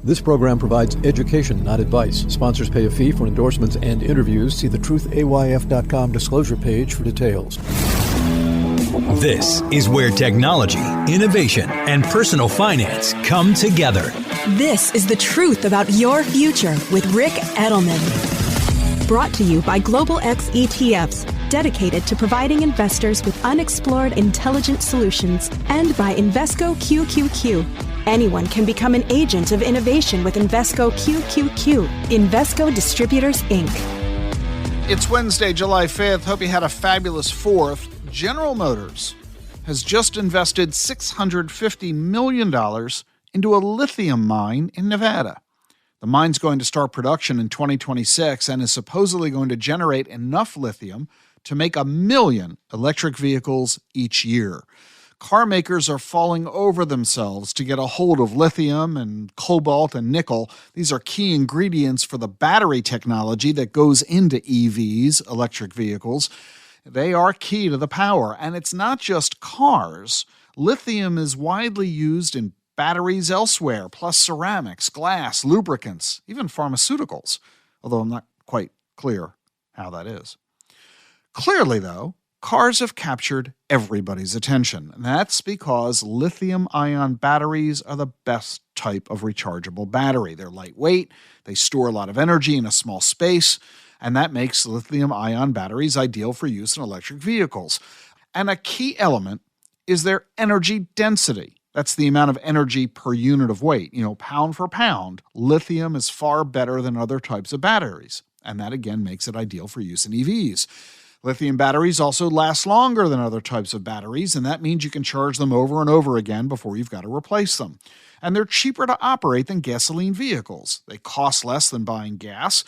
This program provides education, not advice. Sponsors pay a fee for endorsements and interviews. See the truthayf.com disclosure page for details. This is where technology, innovation, and personal finance come together. This is the truth about your future with Rick Edelman. Brought to you by Global X ETFs, dedicated to providing investors with unexplored intelligent solutions, and by Invesco QQQ. Anyone can become an agent of innovation with Invesco QQQ. Invesco Distributors, Inc. It's Wednesday, July 5th. Hope you had a fabulous 4th. General Motors has just invested $650 million into a lithium mine in Nevada. The mine's going to start production in 2026 and is supposedly going to generate enough lithium to make 1 million electric vehicles each year. Car makers are falling over themselves to get a hold of lithium and cobalt and nickel. These are key ingredients for the battery technology that goes into EVs, electric vehicles. They are key to the power, and it's not just cars. Lithium is widely used in batteries elsewhere, plus ceramics, glass, lubricants, even pharmaceuticals, although I'm not quite clear how that is. Clearly, though, cars have captured everybody's attention, and that's because lithium-ion batteries are the best type of rechargeable battery. They're lightweight, they store a lot of energy in a small space, and that makes lithium-ion batteries ideal for use in electric vehicles. And a key element is their energy density. That's the amount of energy per unit of weight. Pound for pound, lithium is far better than other types of batteries, and that again makes it ideal for use in EVs. Lithium batteries also last longer than other types of batteries, and that means you can charge them over and over again before you've got to replace them. And they're cheaper to operate than gasoline vehicles. They cost less than buying gas.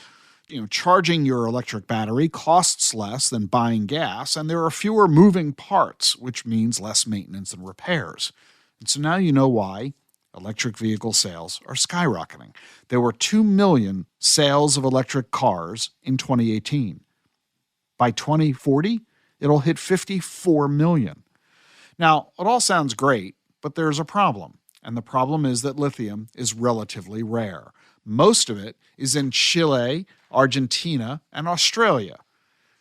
Charging your electric battery costs less than buying gas, and there are fewer moving parts, which means less maintenance and repairs. And so now you know why electric vehicle sales are skyrocketing. There were 2 million sales of electric cars in 2018. By 2040, it'll hit 54 million. Now, it all sounds great, but there's a problem. And the problem is that lithium is relatively rare. Most of it is in Chile, Argentina, and Australia.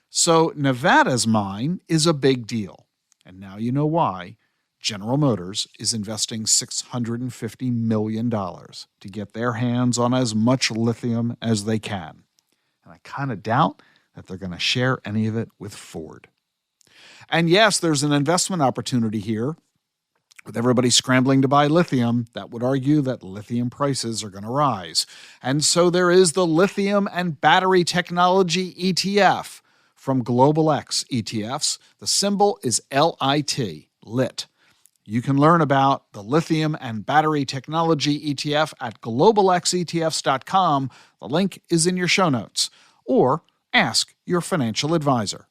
So Nevada's mine is a big deal. And now you know why General Motors is investing $650 million to get their hands on as much lithium as they can. And I kind of doubt that they're going to share any of it with Ford. And yes, there's an investment opportunity here. With everybody scrambling to buy lithium, that would argue that lithium prices are going to rise. And so there is the Lithium and Battery Technology ETF from Global X ETFs. The symbol is LIT, LIT. You can learn about the Lithium and Battery Technology ETF at globalxetfs.com. The link is in your show notes. Or ask your financial advisor.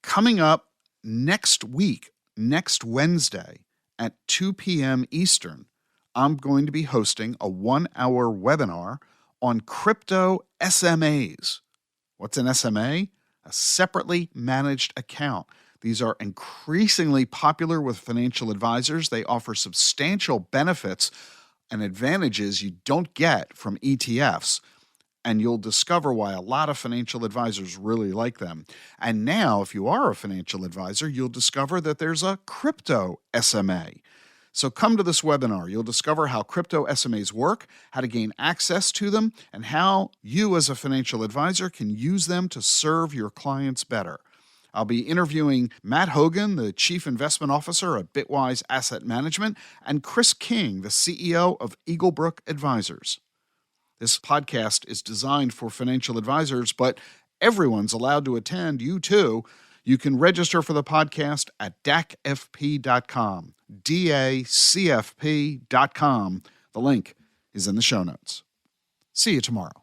Coming up next week, next Wednesday, at 2 p.m. Eastern, I'm going to be hosting a 1-hour webinar on crypto SMAs. What's an SMA? A separately managed account. These are increasingly popular with financial advisors. They offer substantial benefits and advantages you don't get from ETFs. And you'll discover why a lot of financial advisors really like them. And now, if you are a financial advisor, you'll discover that there's a crypto SMA. So come to this webinar. You'll discover how crypto SMAs work, how to gain access to them, and how you as a financial advisor can use them to serve your clients better. I'll be interviewing Matt Hogan, the Chief Investment Officer at Bitwise Asset Management, and Chris King, the CEO of Eaglebrook Advisors. This podcast is designed for financial advisors, but everyone's allowed to attend, you too. You can register for the podcast at dacfp.com, DACFP.com. The link is in the show notes. See you tomorrow.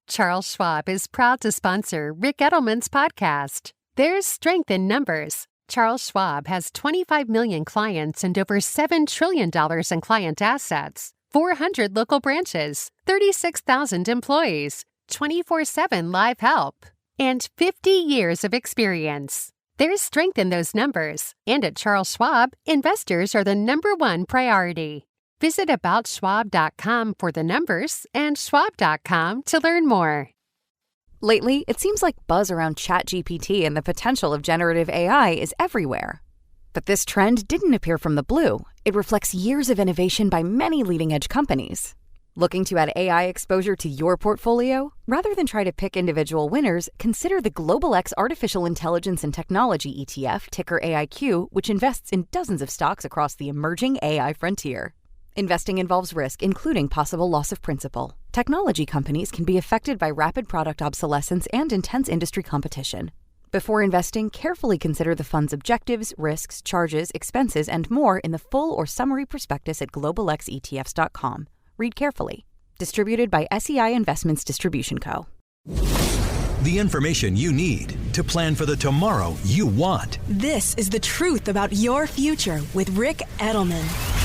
Charles Schwab is proud to sponsor Rick Edelman's podcast. There's strength in numbers. Charles Schwab has 25 million clients and over $7 trillion in client assets. 400 local branches, 36,000 employees, 24/7 live help, and 50 years of experience. There's strength in those numbers, and at Charles Schwab, investors are the #1 priority. Visit AboutSchwab.com for the numbers and Schwab.com to learn more. Lately, it seems like buzz around ChatGPT and the potential of generative AI is everywhere. But this trend didn't appear from the blue. It reflects years of innovation by many leading-edge companies. Looking to add AI exposure to your portfolio? Rather than try to pick individual winners, consider the Global X Artificial Intelligence and Technology ETF, ticker AIQ, which invests in dozens of stocks across the emerging AI frontier. Investing involves risk, including possible loss of principal. Technology companies can be affected by rapid product obsolescence and intense industry competition. Before investing, carefully consider the fund's objectives, risks, charges, expenses, and more in the full or summary prospectus at globalxetfs.com. Read carefully. Distributed by SEI Investments Distribution Co. The information you need to plan for the tomorrow you want. This is the truth about your future with Rick Edelman.